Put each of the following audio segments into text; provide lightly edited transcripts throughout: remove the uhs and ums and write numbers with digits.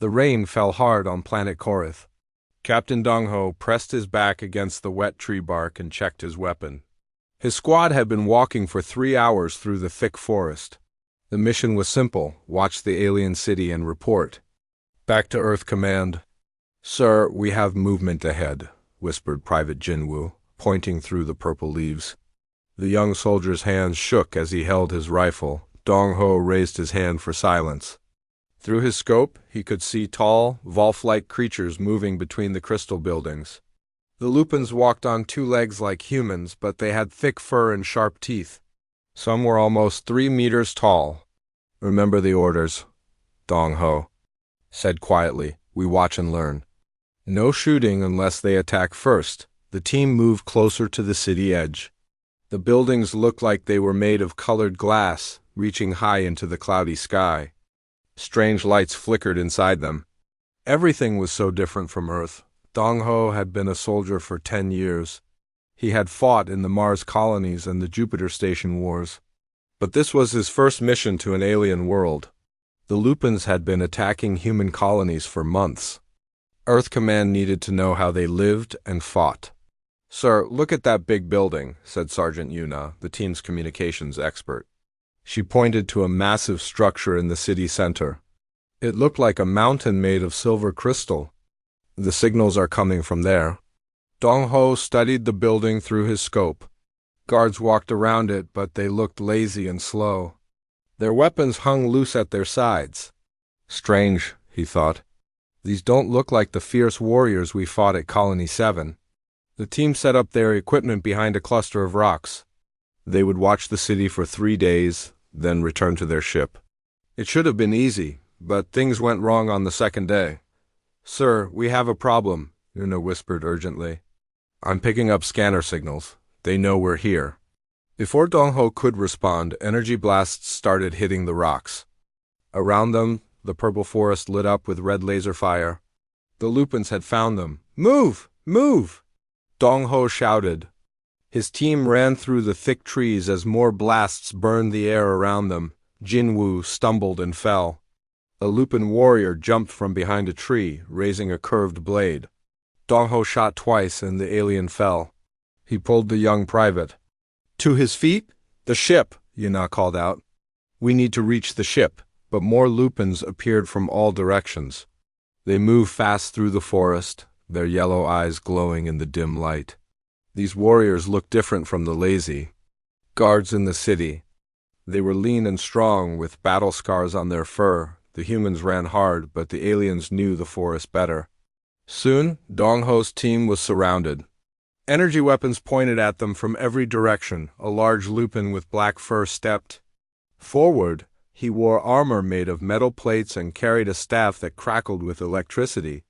The rain fell hard on planet Korath. Captain Dong-ho pressed his back against the wet tree bark and checked his weapon. His squad had been walking for 3 hours through the thick forest. The mission was simple: watch the alien city and report. Back to Earth Command. "Sir, we have movement ahead," whispered Private Jinwoo, pointing through the purple leaves. The young soldier's hands shook as he held his rifle. Dong-ho raised his hand for silence. Through his scope, he could see tall, Volf-like creatures moving between the crystal buildings. The Lupins walked on 2 legs like humans, but they had thick fur and sharp teeth. Some were almost 3 meters tall. "Remember the orders," Dong-ho said quietly. "We watch and learn. No shooting unless they attack first." The team moved closer to the city edge. The buildings looked like they were made of colored glass, reaching high into the cloudy sky. Strange lights flickered inside them. Everything was so different from Earth. Dong-ho had been a soldier for 10 years. He had fought in the Mars colonies and the Jupiter Station wars. But this was his first mission to an alien world. The Lupins had been attacking human colonies for months. Earth Command needed to know how they lived and fought. "Sir, look at that big building," said Sergeant Yuna, the team's communications expert. She pointed to a massive structure in the city center. It looked like a mountain made of silver crystal. "The signals are coming from there." Dong-ho studied the building through his scope. Guards walked around it, but they looked lazy and slow. Their weapons hung loose at their sides. "Strange," he thought. "These don't look like the fierce warriors we fought at Colony 7. The team set up their equipment behind a cluster of rocks. They would watch the city for 3 days, then return to their ship. It should have been easy, but things went wrong on the second day. "Sir, we have a problem," Yuna whispered urgently. "I'm picking up scanner signals. They know we're here." Before Dong-ho could respond, energy blasts started hitting the rocks. Around them, the purple forest lit up with red laser fire. The Lupins had found them. "Move! Move!" Dong-ho shouted. His team ran through the thick trees as more blasts burned the air around them. Jinwoo stumbled and fell. A Lupin warrior jumped from behind a tree, raising a curved blade. Dong-ho shot twice and the alien fell. He pulled the young private to his feet. "The ship," Yuna called out. "We need to reach the ship." But more Lupins appeared from all directions. They moved fast through the forest, their yellow eyes glowing in the dim light. These warriors looked different from the lazy guards in the city. They were lean and strong, with battle scars on their fur. The humans ran hard, but the aliens knew the forest better. Soon, Dong-ho's team was surrounded. Energy weapons pointed at them from every direction. A large Lupin with black fur stepped forward. He wore armor made of metal plates and carried a staff that crackled with electricity.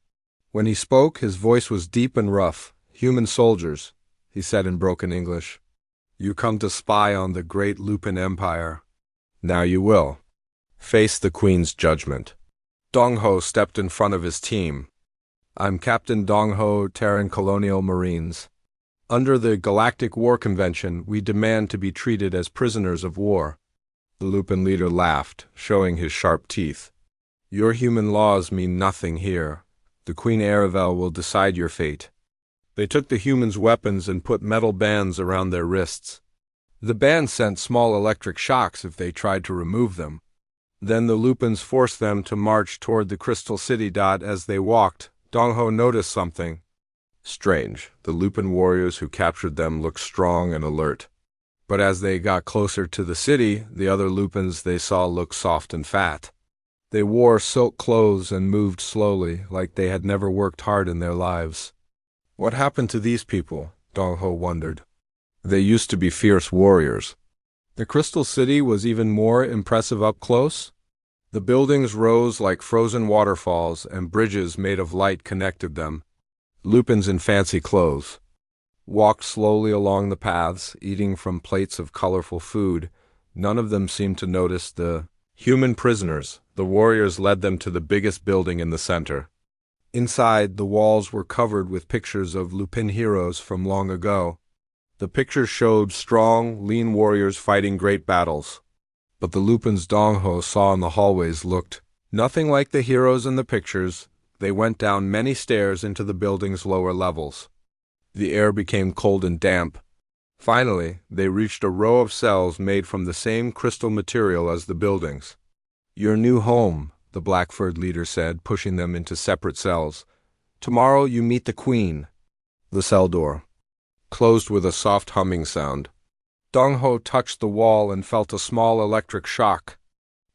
When he spoke, his voice was deep and rough. "Human soldiers," he said in broken English. "You come to spy on the great Lupin Empire. Now you will face the Queen's judgment." Dong-ho stepped in front of his team. "I'm Captain Dong-ho, Terran Colonial Marines. Under the Galactic War Convention, we demand to be treated as prisoners of war." The Lupin leader laughed, showing his sharp teeth. "Your human laws mean nothing here. The Queen Aravel will decide your fate." They took the humans' weapons and put metal bands around their wrists. The bands sent small electric shocks if they tried to remove them. Then the Lupins forced them to march toward the Crystal City. As they walked, Dong-ho noticed something strange. The Lupin warriors who captured them looked strong and alert. But as they got closer to the city, the other Lupins they saw looked soft and fat. They wore silk clothes and moved slowly, like they had never worked hard in their lives. What happened to these people? Dong-ho wondered. They used to be fierce warriors. The Crystal City was even more impressive up close. The buildings rose like frozen waterfalls, and bridges made of light connected them. Lupins in fancy clothes walked slowly along the paths, eating from plates of colorful food. None of them seemed to notice the human prisoners. The warriors led them to the biggest building in the center. Inside, the walls were covered with pictures of Lupin heroes from long ago. The pictures showed strong, lean warriors fighting great battles. But the Lupins Dong-ho saw in the hallways looked Nothing like the heroes in the pictures, they went down many stairs into the building's lower levels. The air became cold and damp. Finally, they reached a row of cells made from the same crystal material as the buildings. "Your new home," the Blackford leader said, pushing them into separate cells. "Tomorrow you meet the Queen." The cell door closed with a soft humming sound. Dong-ho touched the wall and felt a small electric shock.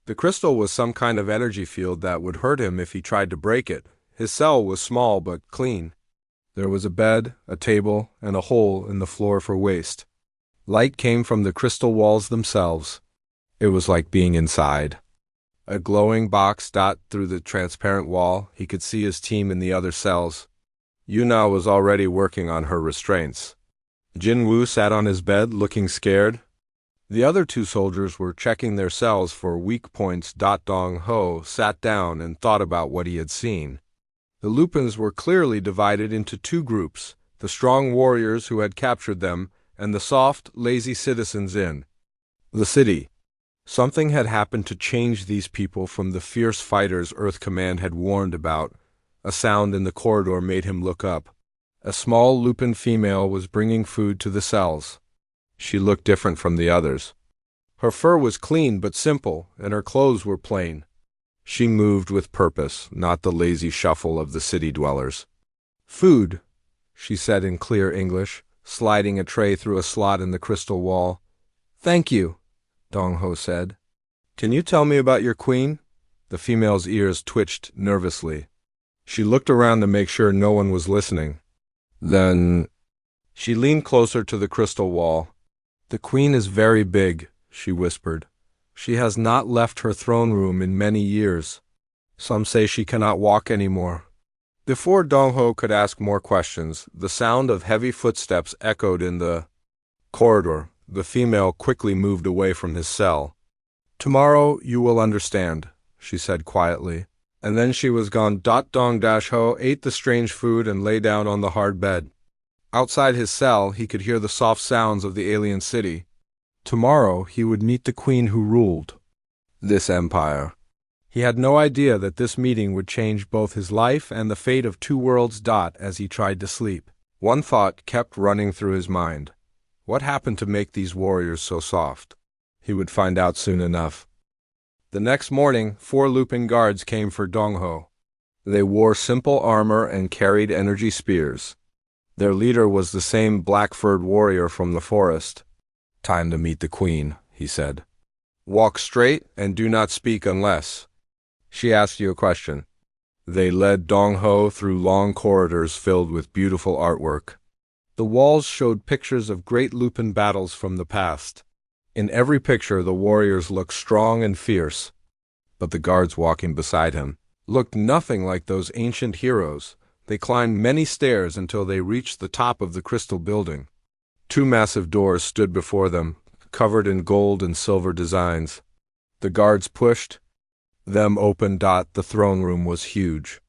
The crystal was some kind of energy field that would hurt him if he tried to break it. His cell was small but clean. There was a bed, a table, and a hole in the floor for waste. Light came from the crystal walls themselves. It was like being inside. A glowing box dot through the transparent wall. He could see his team in the other cells. Yuna was already working on her restraints. Jin-woo sat on his bed, looking scared. The other two soldiers were checking their cells for weak points. Dong-ho sat down and thought about what he had seen. The Lupins were clearly divided into two groups, the strong warriors who had captured them, and the soft, lazy citizens in the city. Something had happened to change these people from the fierce fighters Earth Command had warned about. A sound in the corridor made him look up. A small Lupin female was bringing food to the cells. She looked different from the others. Her fur was clean but simple, and her clothes were plain. She moved with purpose, not the lazy shuffle of the city dwellers. "Food," she said in clear English, sliding a tray through a slot in the crystal wall. "Thank you," Dong-ho said. "Can you tell me about your queen?" The female's ears twitched nervously. She looked around to make sure no one was listening. Then she leaned closer to the crystal wall. "The queen is very big," she whispered. "She has not left her throne room in many years. Some say she cannot walk anymore." Before Dong-ho could ask more questions, the sound of heavy footsteps echoed in the corridor. The female quickly moved away from his cell. "Tomorrow you will understand," she said quietly. And then she was gone. Dong-ho ate the strange food and lay down on the hard bed. Outside his cell, he could hear the soft sounds of the alien city. Tomorrow he would meet the queen who ruled this empire. He had no idea that this meeting would change both his life and the fate of two worlds. As he tried to sleep, one thought kept running through his mind. What happened to make these warriors so soft? He would find out soon enough. The next morning, 4 Lupin guards came for Dong-ho. They wore simple armor and carried energy spears. Their leader was the same black-furred warrior from the forest. "Time to meet the queen," he said. "Walk straight and do not speak unless she asks you a question." They led Dong-ho through long corridors filled with beautiful artwork. The walls showed pictures of great Lupin battles from the past. In every picture, the warriors looked strong and fierce, but the guards walking beside him looked nothing like those ancient heroes. They climbed many stairs until they reached the top of the crystal building. 2 massive doors stood before them, covered in gold and silver designs. The guards pushed them open. The throne room was huge.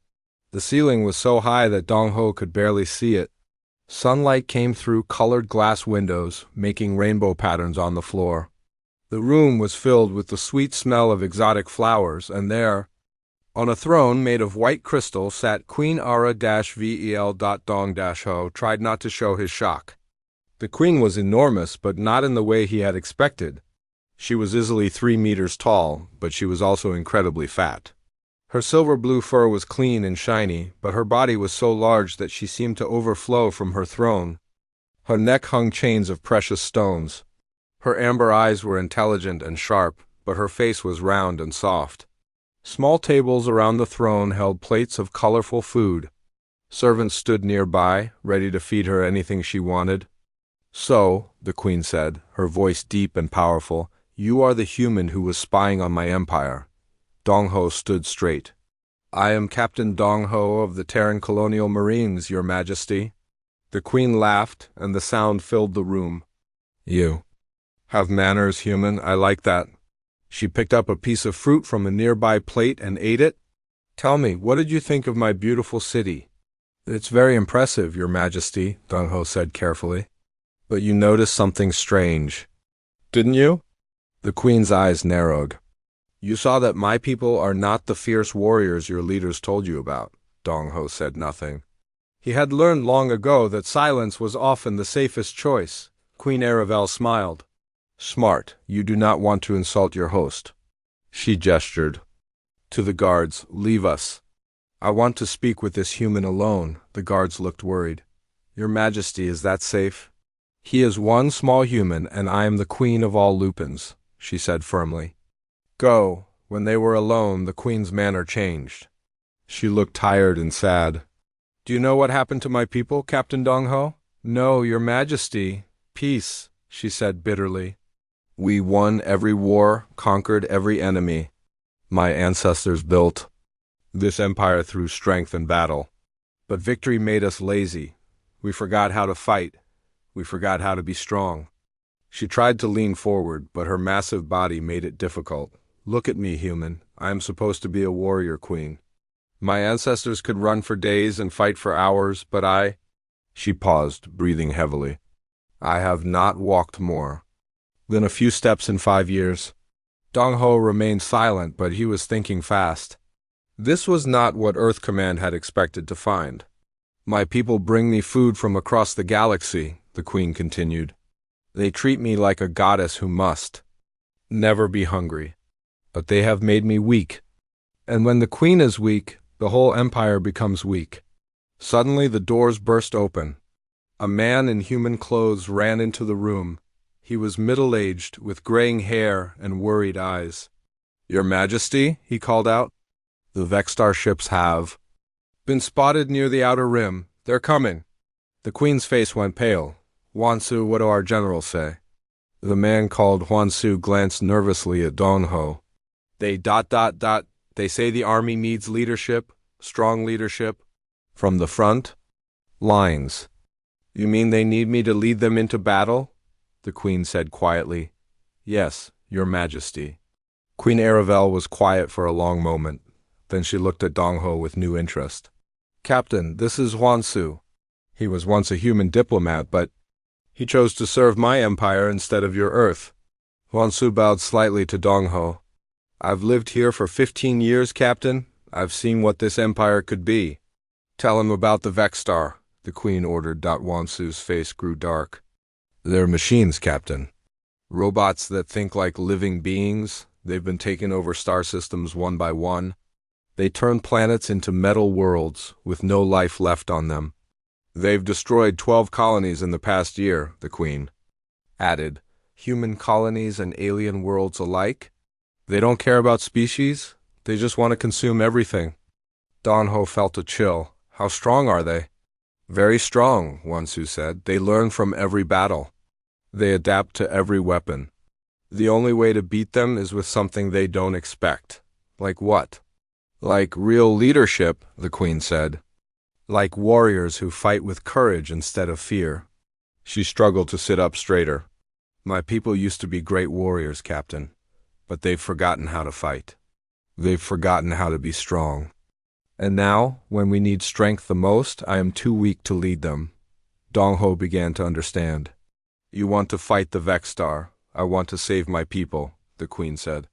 The ceiling was so high that Dong-ho could barely see it. Sunlight came through colored glass windows, making rainbow patterns on the floor. The room was filled with the sweet smell of exotic flowers, and there, on a throne made of white crystal, sat Queen Ara-Vel. Dong-ho tried not to show his shock. The queen was enormous, but not in the way he had expected. She was easily 3 meters tall, but she was also incredibly fat. Her silver blue fur was clean and shiny, but her body was so large that she seemed to overflow from her throne. Her neck hung chains of precious stones. Her amber eyes were intelligent and sharp, but her face was round and soft. Small tables around the throne held plates of colorful food. Servants stood nearby, ready to feed her anything she wanted. "So," the queen said, her voice deep and powerful, "you are the human who was spying on my empire." Dong-ho stood straight. "I am Captain Dong-ho of the Terran Colonial Marines, Your Majesty." The queen laughed, and the sound filled the room. "You have manners, human. I like that." She picked up a piece of fruit from a nearby plate and ate it. "Tell me, what did you think of my beautiful city?" "It's very impressive, Your Majesty," Dong-ho said carefully. "But you noticed something strange, didn't you?" The queen's eyes narrowed. You saw that my people are not the fierce warriors your leaders told you about. Dong Ho said nothing. He had learned long ago that silence was often the safest choice. Queen Aravel smiled. Smart, you do not want to insult your host. She gestured. To the guards, leave us. I want to speak with this human alone. The guards looked worried. Your Majesty, is that safe? He is one small human, and I am the queen of all Lupins, she said firmly. Go. When they were alone, the queen's manner changed. She looked tired and sad. Do you know what happened to my people, Captain Dong Ho? No, Your Majesty. Peace, she said bitterly. We won every war, conquered every enemy. My ancestors built this empire through strength and battle. But victory made us lazy. We forgot how to fight. We forgot how to be strong. She tried to lean forward, but her massive body made it difficult. Look at me, human. I am supposed to be a warrior queen. My ancestors could run for days and fight for hours, but I— She paused, breathing heavily. I have not walked more than a few steps in 5 years. Dong Ho remained silent, but he was thinking fast. This was not what Earth Command had expected to find. My people bring me food from across the galaxy, the queen continued. They treat me like a goddess who must never be hungry. But they have made me weak. And when the queen is weak, the whole empire becomes weak. Suddenly the doors burst open. A man in human clothes ran into the room. He was middle-aged, with graying hair and worried eyes. Your Majesty, he called out. The Vexstar ships have been spotted near the outer rim. They're coming. The queen's face went pale. Wansu, what do our generals say? The man called Wansu glanced nervously at Dong Ho. They say the army needs leadership, strong leadership. From the front lines. You mean they need me to lead them into battle? The queen said quietly. Yes, Your Majesty. Queen Aravel was quiet for a long moment. Then she looked at Dong Ho with new interest. Captain, this is Wansu. He was once a human diplomat, but he chose to serve my empire instead of your Earth. Wansu bowed slightly to Dong Ho. I've lived here for 15 years, Captain. I've seen what this empire could be. Tell him about the Vexstar, the queen ordered. Wansu's face grew dark. They're machines, Captain. Robots that think like living beings. They've been taking over star systems one by one. They turn planets into metal worlds with no life left on them. They've destroyed 12 colonies in the past year, the queen added. Human colonies and alien worlds alike? They don't care about species. They just want to consume everything. Dong Ho felt a chill. How strong are they? Very strong, Wansu said. They learn from every battle. They adapt to every weapon. The only way to beat them is with something they don't expect. Like what? Like real leadership, the queen said. Like warriors who fight with courage instead of fear. She struggled to sit up straighter. My people used to be great warriors, Captain. But they've forgotten how to fight. They've forgotten how to be strong. And now, when we need strength the most, I am too weak to lead them. Dong Ho began to understand. You want to fight the Vexstar. I want to save my people, the queen said.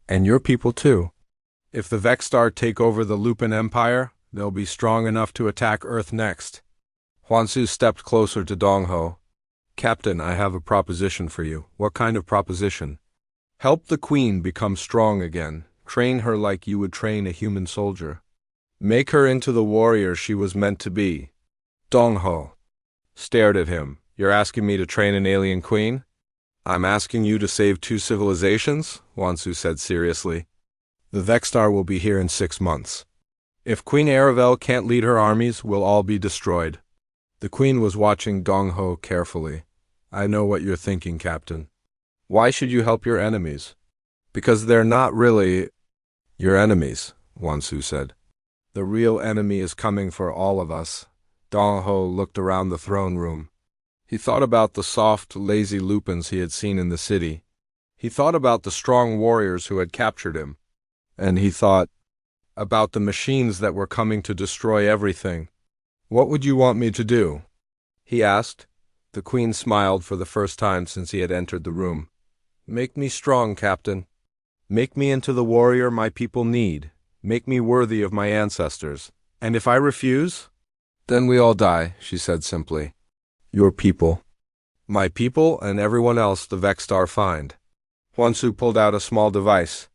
And your people too. If the Vexstar take over the Lupin Empire, they'll be strong enough to attack Earth next. Wansu stepped closer to Dong Ho. Captain, I have a proposition for you. What kind of proposition? Help the queen become strong again. Train her like you would train a human soldier. Make her into the warrior she was meant to be. Dong Ho stared at him. You're asking me to train an alien queen? I'm asking you to save 2 civilizations, Wansu said seriously. The Vexstar will be here in 6 months. If Queen Aravel can't lead her armies, we'll all be destroyed. The queen was watching Dong Ho carefully. I know what you're thinking, Captain. Why should you help your enemies? Because they're not really your enemies, Wansu said. The real enemy is coming for all of us. Dong Ho looked around the throne room. He thought about the soft, lazy Lupins he had seen in the city. He thought about the strong warriors who had captured him. And he thought about the machines that were coming to destroy everything. What would you want me to do? He asked. The queen smiled for the first time since he had entered the room. Make me strong, Captain. Make me into the warrior my people need. Make me worthy of my ancestors. And if I refuse? Then we all die, she said simply. Your people. My people and everyone else the Vexstar find. Hwansu pulled out a small device.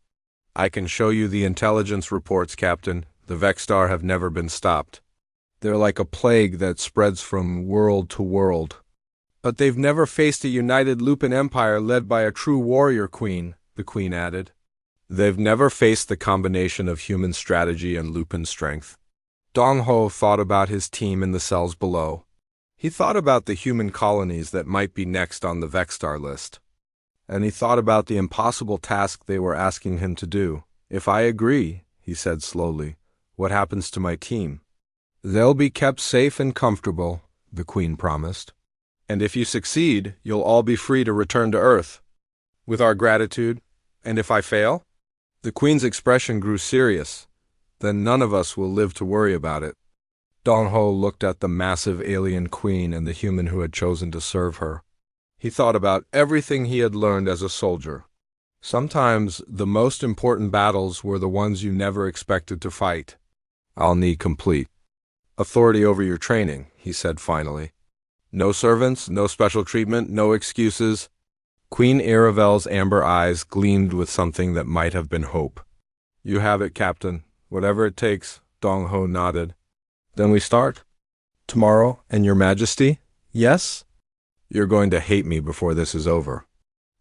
I can show you the intelligence reports, Captain. The Vexstar have never been stopped. They're like a plague that spreads from world to world. But they've never faced a united Lupin Empire led by a true warrior queen, the queen added. They've never faced the combination of human strategy and Lupin strength. Dong Ho thought about his team in the cells below. He thought about the human colonies that might be next on the Vexstar list. And he thought about the impossible task they were asking him to do. If I agree, he said slowly, what happens to my team? They'll be kept safe and comfortable, the queen promised. And if you succeed, you'll all be free to return to Earth. With our gratitude. And if I fail? The queen's expression grew serious. Then none of us will live to worry about it. Dong Ho looked at the massive alien queen and the human who had chosen to serve her. He thought about everything he had learned as a soldier. Sometimes the most important battles were the ones you never expected to fight. I'll need complete authority over your training, he said finally. No servants, no special treatment, no excuses. Queen Aravel's amber eyes gleamed with something that might have been hope. You have it, Captain. Whatever it takes, Dong Ho nodded. Then we start? Tomorrow, and your Majesty? Yes? You're going to hate me before this is over.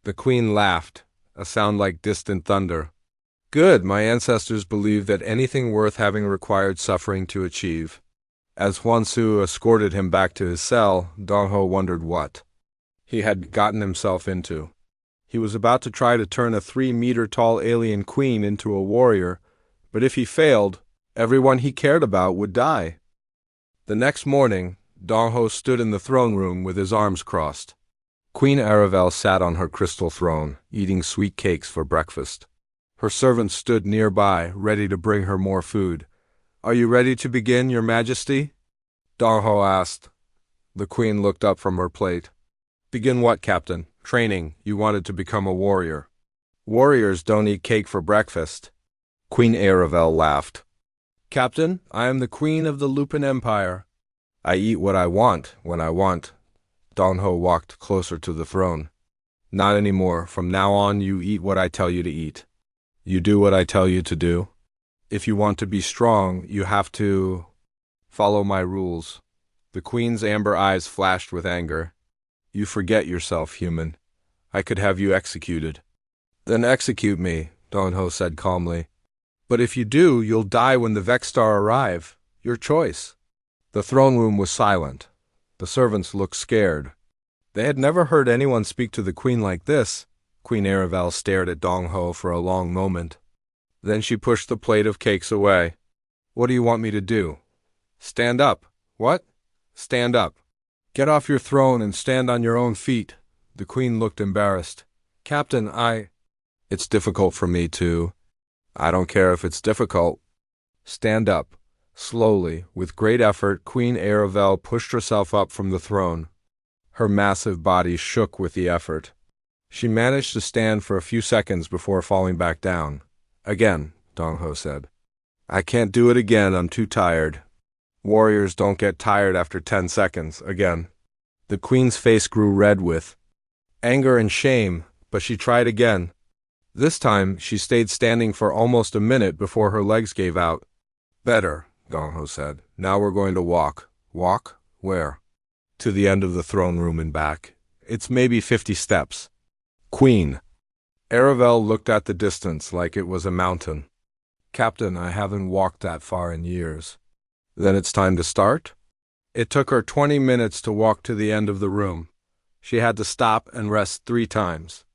The queen laughed, a sound like distant thunder. Good, my ancestors believed that anything worth having required suffering to achieve. As Hwansu escorted him back to his cell, Dong Ho wondered what he had gotten himself into. He was about to try to turn a 3-meter-tall alien queen into a warrior, but if he failed, everyone he cared about would die. The next morning, Dong Ho stood in the throne room with his arms crossed. Queen Aravel sat on her crystal throne, eating sweet cakes for breakfast. Her servants stood nearby, ready to bring her more food. Are you ready to begin, Your Majesty? Dong Ho asked. The queen looked up from her plate. Begin what, Captain? Training. You wanted to become a warrior. Warriors don't eat cake for breakfast. Queen Aravel laughed. Captain, I am the queen of the Lupin Empire. I eat what I want, when I want. Dong Ho walked closer to the throne. Not anymore. From now on, you eat what I tell you to eat. You do what I tell you to do. If you want to be strong, you have to follow my rules. The queen's amber eyes flashed with anger. You forget yourself, human. I could have you executed. Then execute me, Dong Ho said calmly. But if you do, you'll die when the Vexstar arrive. Your choice. The throne room was silent. The servants looked scared. They had never heard anyone speak to the queen like this. Queen Aravel stared at Dong Ho for a long moment. Then she pushed the plate of cakes away. What do you want me to do? Stand up. What? Stand up. Get off your throne and stand on your own feet. The queen looked embarrassed. Captain, It's difficult for me to. I don't care if it's difficult. Stand up. Slowly, with great effort, Queen Aravel pushed herself up from the throne. Her massive body shook with the effort. She managed to stand for a few seconds before falling back down. Again, Dong Ho said. I can't do it again, I'm too tired. Warriors don't get tired after 10 seconds, again. The queen's face grew red with anger and shame, but she tried again. This time, she stayed standing for almost a minute before her legs gave out. Better, Dong Ho said. Now we're going to walk. Walk? Where? To the end of the throne room and back. It's maybe 50 steps. Queen. Aravel looked at the distance like it was a mountain. Captain, I haven't walked that far in years. Then it's time to start? It took her 20 minutes to walk to the end of the room. She had to stop and rest 3 times.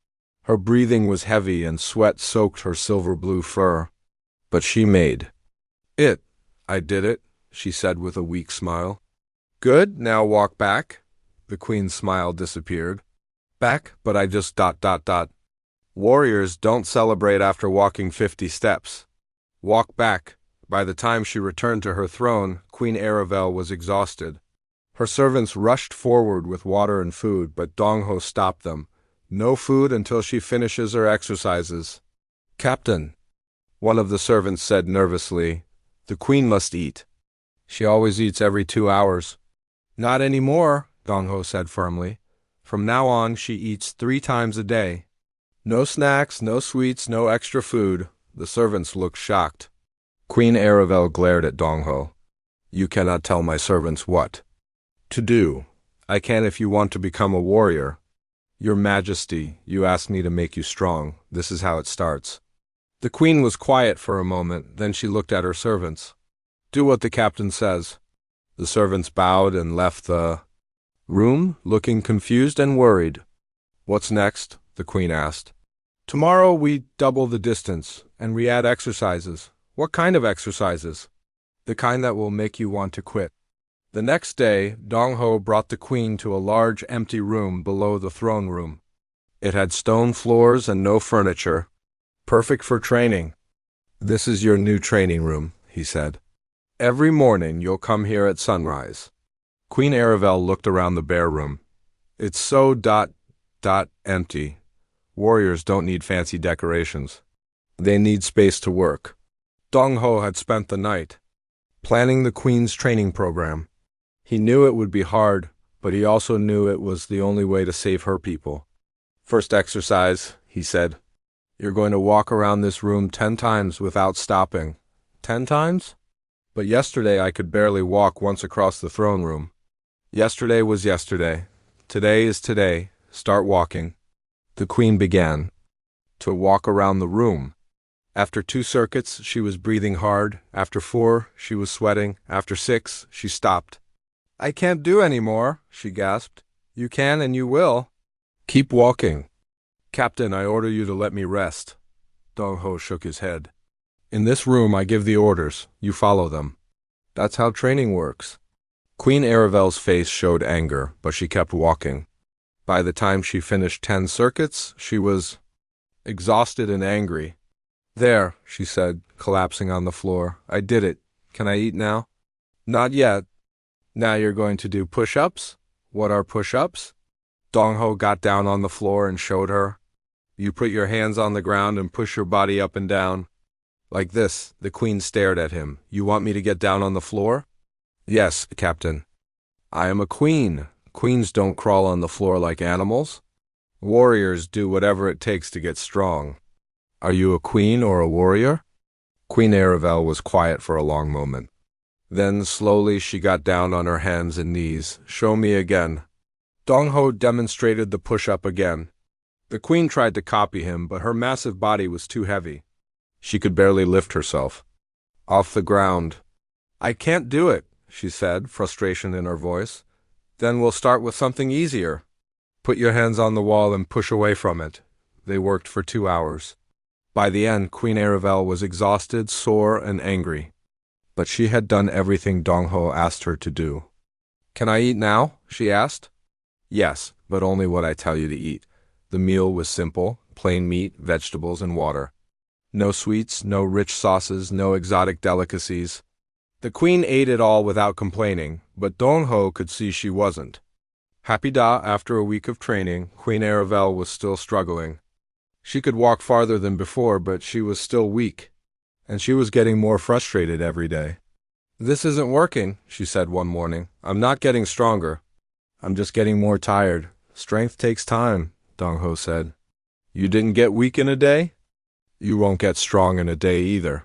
Her breathing was heavy and sweat soaked her silver-blue fur. But she made it. I did it, she said with a weak smile. Good, now walk back. The queen's smile disappeared. Back, but I just ... Warriors don't celebrate after walking 50 steps. Walk back. By the time she returned to her throne, Queen Aravel was exhausted. Her servants rushed forward with water and food, but Dong Ho stopped them. No food until she finishes her exercises. Captain, one of the servants said nervously, the queen must eat. She always eats every 2 hours. Not anymore, Dong-ho said firmly. From now on, she eats 3 times a day. No snacks, no sweets, no extra food. The servants looked shocked. Queen Aravel glared at Dong-ho. You cannot tell my servants what to do. I can if you want to become a warrior. Your Majesty, you asked me to make you strong. This is how it starts. The queen was quiet for a moment, then she looked at her servants. Do what the captain says. The servants bowed and left the room, looking confused and worried. What's next? The queen asked. Tomorrow we double the distance, and we add exercises. What kind of exercises? The kind that will make you want to quit. The next day, Dong-ho brought the queen to a large empty room below the throne room. It had stone floors and no furniture. Perfect for training. This is your new training room, he said. Every morning you'll come here at sunrise. Queen Aravel looked around the bare room. It's so empty. Warriors don't need fancy decorations. They need space to work. Dong-ho had spent the night planning the queen's training program. He knew it would be hard, but he also knew it was the only way to save her people. First exercise, he said. You're going to walk around this room 10 times without stopping. 10 times? But yesterday I could barely walk once across the throne room. Yesterday was yesterday. Today is today. Start walking. The queen began to walk around the room. After 2 circuits, she was breathing hard. After 4, she was sweating. After 6, she stopped. I can't do any more, she gasped. You can and you will. Keep walking. Captain, I order you to let me rest. Dong-ho shook his head. In this room I give the orders. You follow them. That's how training works. Queen Aravel's face showed anger, but she kept walking. By the time she finished 10 circuits, she was exhausted and angry. There, she said, collapsing on the floor. I did it. Can I eat now? Not yet. Now you're going to do push-ups? What are push-ups? Dong-ho got down on the floor and showed her. You put your hands on the ground and push your body up and down. Like this. The queen stared at him. You want me to get down on the floor? Yes, Captain. I am a queen. Queens don't crawl on the floor like animals. Warriors do whatever it takes to get strong. Are you a queen or a warrior? Queen Aravel was quiet for a long moment. Then, slowly, she got down on her hands and knees. Show me again. Dong-ho demonstrated the push-up again. The queen tried to copy him, but her massive body was too heavy. She could barely lift herself off the ground. I can't do it, she said, frustration in her voice. Then we'll start with something easier. Put your hands on the wall and push away from it. They worked for 2 hours. By the end, Queen Aravel was exhausted, sore, and angry. But she had done everything Dong-ho asked her to do. Can I eat now? She asked. Yes, but only what I tell you to eat. The meal was simple, plain meat, vegetables, and water. No sweets, no rich sauces, no exotic delicacies. The queen ate it all without complaining, but Dong-ho could see she wasn't. Happy da, after a week of training, Queen Aravel was still struggling. She could walk farther than before, but she was still weak, and she was getting more frustrated every day. This isn't working, she said one morning. I'm not getting stronger. I'm just getting more tired. Strength takes time, Dong-ho said. You didn't get weak in a day? You won't get strong in a day either.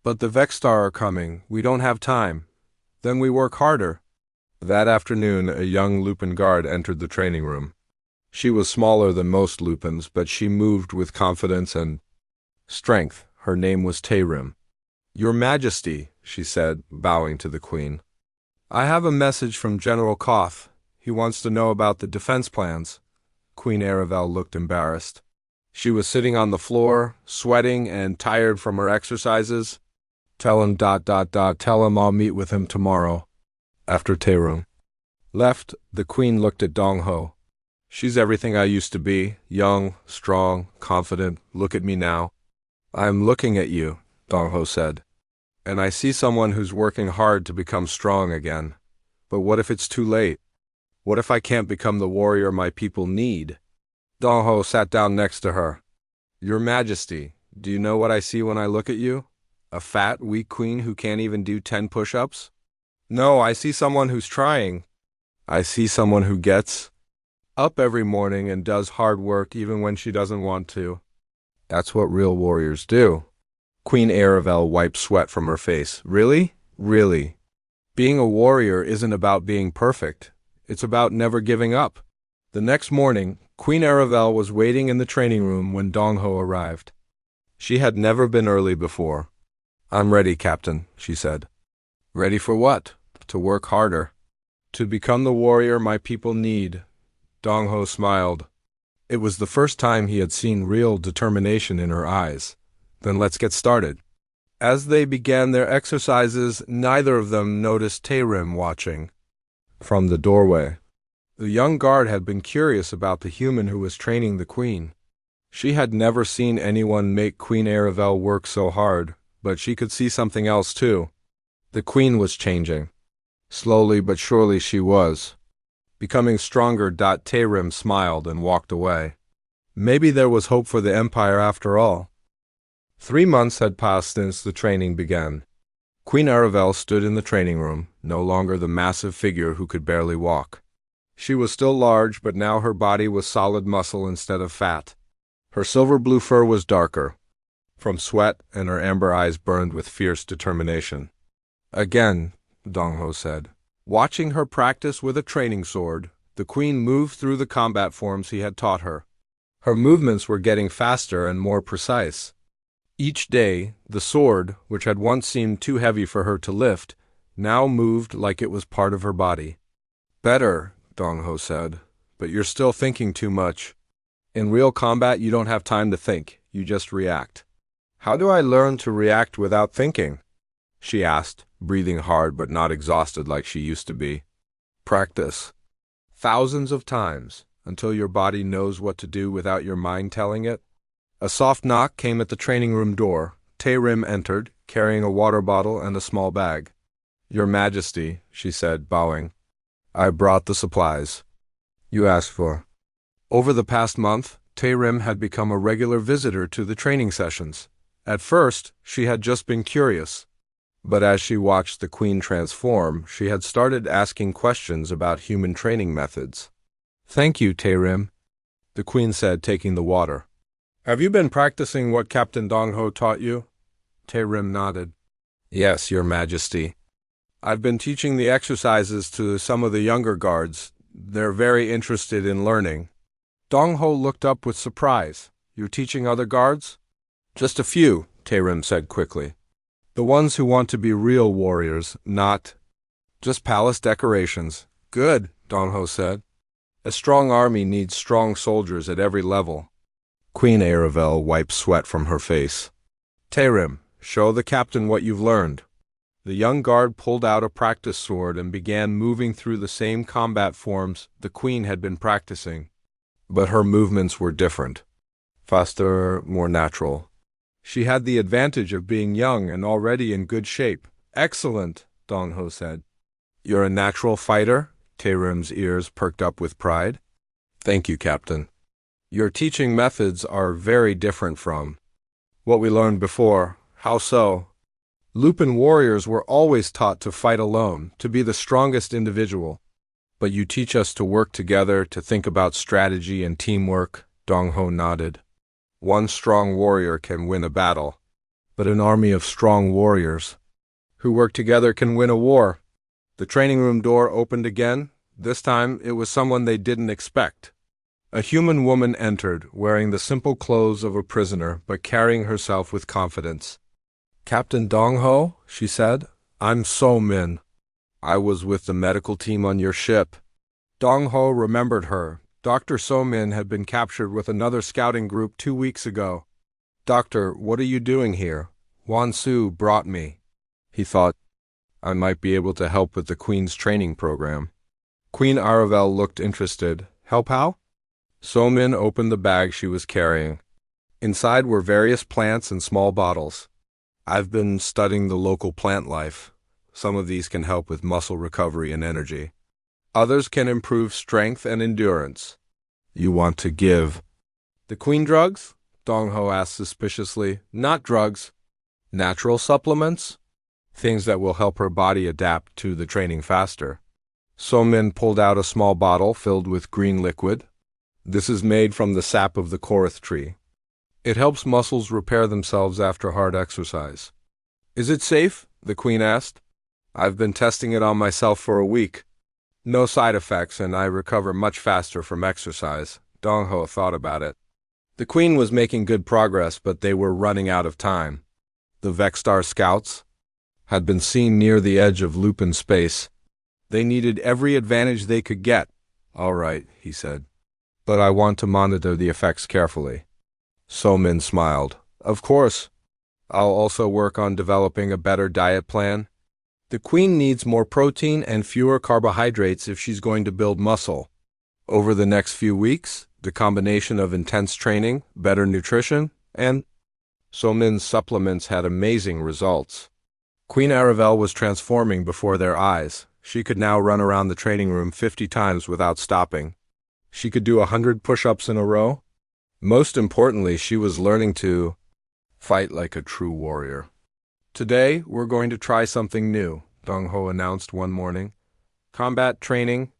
But the Vexstar are coming. We don't have time. Then we work harder. That afternoon, a young Lupin guard entered the training room. She was smaller than most Lupins, but she moved with confidence and strength. Her name was Taerim. Your Majesty, she said, bowing to the queen. I have a message from General Koth. He wants to know about the defense plans. Queen Aravel looked embarrassed. She was sitting on the floor, sweating and tired from her exercises. Tell him ... Tell him I'll meet with him tomorrow. After Taerim left, the queen looked at Dong-ho. She's everything I used to be, young, strong, confident. Look at me now. I'm looking at you, Dong-ho said. And I see someone who's working hard to become strong again. But what if it's too late? What if I can't become the warrior my people need? Dong-ho sat down next to her. Your Majesty, Do you know what I see when I look at you? A fat, weak queen who can't even do 10 push-ups? No, I see someone who's trying. I see someone who gets up every morning and does hard work even when she doesn't want to. That's what real warriors do. Queen Aravel wiped sweat from her face. Really? Really? Being a warrior isn't about being perfect. It's about never giving up. The next morning, Queen Aravel was waiting in the training room when Dongho arrived. She had never been early before. I'm ready, Captain, she said. Ready for what? To work harder. To become the warrior my people need. Dongho smiled. It was the first time he had seen real determination in her eyes. Then let's get started. As they began their exercises, neither of them noticed Taerim watching. From the doorway, the young guard had been curious about the human who was training the queen. She had never seen anyone make Queen Aravel work so hard, but she could see something else too. The queen was changing. Slowly but surely she was. Becoming stronger. Taerim smiled and walked away. Maybe there was hope for the empire after all. 3 months had passed since the training began. Queen Aravel stood in the training room, no longer the massive figure who could barely walk. She was still large, but now her body was solid muscle instead of fat. Her silver-blue fur was darker from sweat, and her amber eyes burned with fierce determination. Again, Dongho said. Watching her practice with a training sword, the queen moved through the combat forms he had taught her. Her movements were getting faster and more precise. Each day, the sword, which had once seemed too heavy for her to lift, now moved like it was part of her body. Better, Dongho said, but you're still thinking too much. In real combat, you don't have time to think, you just react. How do I learn to react without thinking? She asked, breathing hard but not exhausted like she used to be. Practice. Thousands of times, until your body knows what to do without your mind telling it. A soft knock came at the training room door. Taerim entered, carrying a water bottle and a small bag. Your Majesty, she said, bowing. I brought the supplies you asked for. Over the past month, Taerim had become a regular visitor to the training sessions. At first, she had just been curious. But as she watched the queen transform, she had started asking questions about human training methods. Thank you, Taerim, the queen said, taking the water. Have you been practicing what Captain Dongho taught you? Taerim nodded. Yes, Your Majesty. I've been teaching the exercises to some of the younger guards. They're very interested in learning. Dongho looked up with surprise. You're teaching other guards? Just a few, Taerim said quickly. The ones who want to be real warriors, not just palace decorations. Good, Dongho said. A strong army needs strong soldiers at every level. Queen Aravel wiped sweat from her face. Taerim, show the captain what you've learned. The young guard pulled out a practice sword and began moving through the same combat forms the queen had been practicing. But her movements were different. Faster, more natural. She had the advantage of being young and already in good shape. Excellent, Dongho said. You're a natural fighter? Taerim's ears perked up with pride. Thank you, Captain. Your teaching methods are very different from what we learned before. How so? Lupin warriors were always taught to fight alone, to be the strongest individual. But you teach us to work together, to think about strategy and teamwork, Dongho nodded. One strong warrior can win a battle, but an army of strong warriors who work together can win a war. The training room door opened again. This time it was someone they didn't expect. A human woman entered, wearing the simple clothes of a prisoner, but carrying herself with confidence. Captain Dongho, she said, I'm So Min. I was with the medical team on your ship. Dongho remembered her. Dr. So Min had been captured with another scouting group 2 weeks ago. Doctor, what are you doing here? Wan Su brought me. He thought, I might be able to help with the Queen's training program. Queen Aravel looked interested. Help how? So Min opened the bag she was carrying. Inside were various plants and small bottles. I've been studying the local plant life. Some of these can help with muscle recovery and energy. Others can improve strength and endurance. You want to give the queen drugs? Dong Ho asked suspiciously. Not drugs. Natural supplements? Things that will help her body adapt to the training faster. So Min pulled out a small bottle filled with green liquid. This is made from the sap of the Korith tree. It helps muscles repair themselves after hard exercise. Is it safe? The Queen asked. I've been testing it on myself for a week. No side effects, and I recover much faster from exercise. Dong Ho thought about it. The Queen was making good progress, but they were running out of time. The Vexstar scouts had been seen near the edge of Lupin space. They needed every advantage they could get. All right, he said. But I want to monitor the effects carefully. So Min smiled. Of course. I'll also work on developing a better diet plan. The Queen needs more protein and fewer carbohydrates if she's going to build muscle. Over the next few weeks, the combination of intense training, better nutrition, and So Min's supplements had amazing results. Queen Aravel was transforming before their eyes. She could now run around the training room 50 times without stopping. She could do 100 push-ups in a row. Most importantly, she was learning to fight like a true warrior. Today, we're going to try something new, Dong Ho announced one morning. Combat training.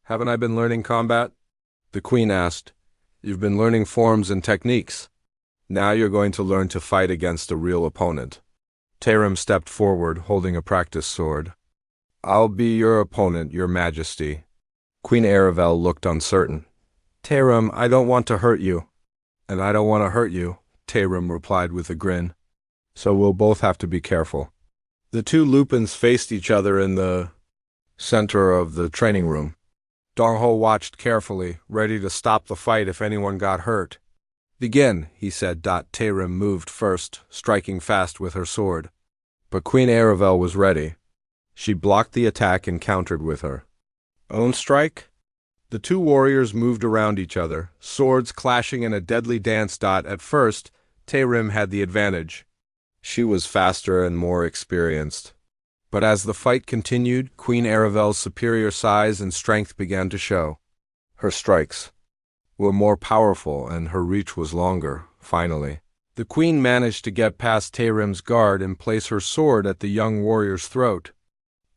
Haven't I been learning combat? The Queen asked. You've been learning forms and techniques. Now you're going to learn to fight against a real opponent. Tarim stepped forward, holding a practice sword. I'll be your opponent, Your Majesty. Queen Aravel looked uncertain. Tarim, I don't want to hurt you. And I don't want to hurt you, Tarim replied with a grin. So we'll both have to be careful. The two Lupins faced each other in the center of the training room. Dong Ho watched carefully, ready to stop the fight if anyone got hurt. Begin, he said. Tarim moved first, striking fast with her sword. But Queen Aravel was ready. She blocked the attack and countered with her own strike. The two warriors moved around each other, swords clashing in a deadly dance. At first, Tarim had the advantage. She was faster and more experienced. But as the fight continued, Queen Aravel's superior size and strength began to show. Her strikes were more powerful and her reach was longer. Finally, the Queen managed to get past Tarim's guard and place her sword at the young warrior's throat.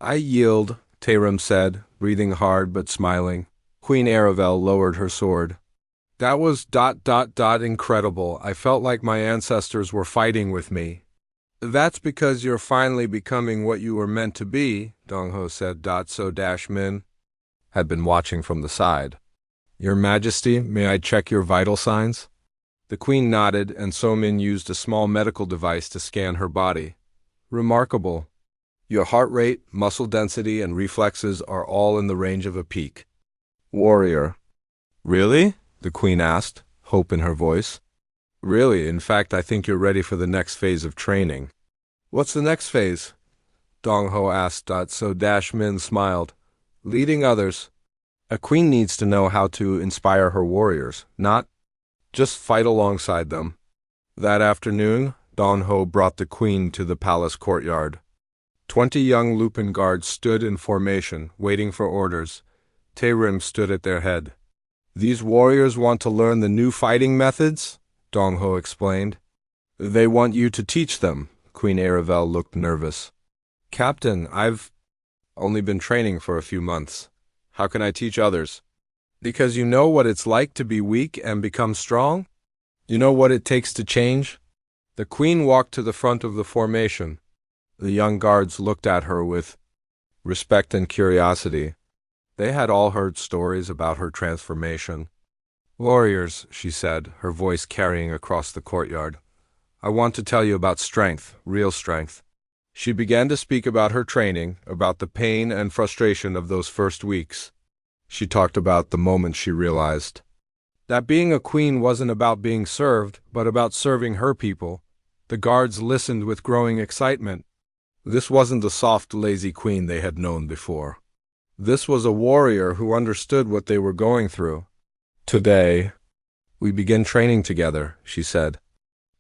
I yield, Tarim said, breathing hard but smiling. Queen Aravel lowered her sword. That was ... incredible. I felt like my ancestors were fighting with me. That's because you're finally becoming what you were meant to be, Dong Ho said. So Min had been watching from the side. Your Majesty, may I check your vital signs? The Queen nodded, and So Min used a small medical device to scan her body. Remarkable. Your heart rate, muscle density, and reflexes are all in the range of a peak. Warrior. Really? The Queen asked, hope in her voice. Really, in fact, I think you're ready for the next phase of training. What's the next phase? Dong Ho asked. So Min smiled. Leading others. A queen needs to know how to inspire her warriors, not just fight alongside them. That afternoon, Dong Ho brought the Queen to the palace courtyard. 20 young Lupin guards stood in formation, waiting for orders. Tarim stood at their head. These warriors want to learn the new fighting methods? Dong Ho explained. They want you to teach them. Queen Aravel looked nervous. Captain, I've only been training for a few months. How can I teach others? Because you know what it's like to be weak and become strong? You know what it takes to change? The Queen walked to the front of the formation. The young guards looked at her with respect and curiosity. They had all heard stories about her transformation. Warriors, she said, her voice carrying across the courtyard. I want to tell you about strength, real strength. She began to speak about her training, about the pain and frustration of those first weeks. She talked about the moment she realized that being a queen wasn't about being served, but about serving her people. The guards listened with growing excitement. This wasn't the soft, lazy queen they had known before. This was a warrior who understood what they were going through. Today, we begin training together, she said.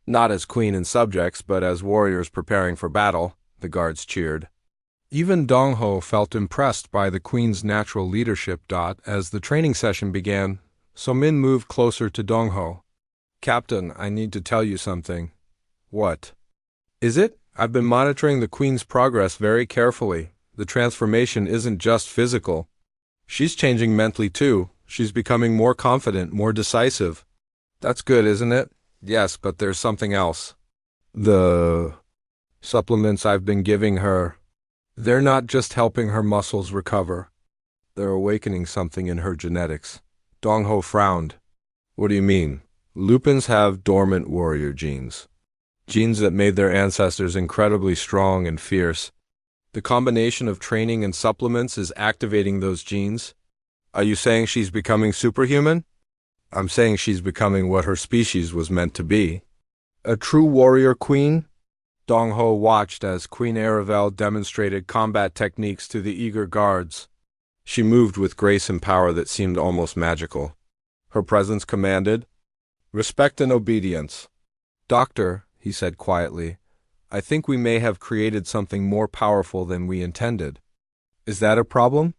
Not as queen and subjects, but as warriors preparing for battle, the guards cheered. Even Dong Ho felt impressed by the queen's natural leadership. As the training session began, So Min moved closer to Dong Ho. Captain, I need to tell you something. What? Is it? I've been monitoring the Queen's progress very carefully. The transformation isn't just physical. She's changing mentally too. She's becoming more confident, more decisive. That's good, isn't it? Yes, but there's something else. The supplements I've been giving her, they're not just helping her muscles recover. They're awakening something in her genetics. Dong Ho frowned. What do you mean? Lupins have dormant warrior genes. Genes that made their ancestors incredibly strong and fierce. The combination of training and supplements is activating those genes. Are you saying she's becoming superhuman? I'm saying she's becoming what her species was meant to be. A true warrior queen? Dong Ho watched as Queen Aravel demonstrated combat techniques to the eager guards. She moved with grace and power that seemed almost magical. Her presence commanded respect and obedience. Doctor, he said quietly, I think we may have created something more powerful than we intended. Is that a problem?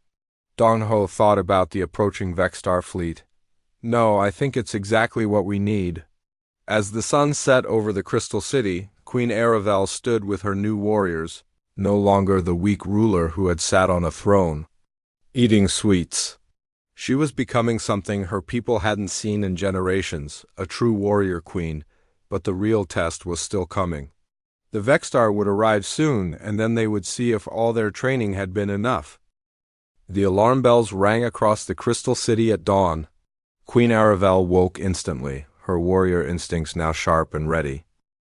Dong Ho thought about the approaching Vexstar fleet. No, I think it's exactly what we need. As the sun set over the Crystal City, Queen Aravel stood with her new warriors, no longer the weak ruler who had sat on a throne, eating sweets. She was becoming something her people hadn't seen in generations, a true warrior queen, but the real test was still coming. The Vexstar would arrive soon, and then they would see if all their training had been enough. The alarm bells rang across the Crystal City at dawn. Queen Aravel woke instantly, her warrior instincts now sharp and ready.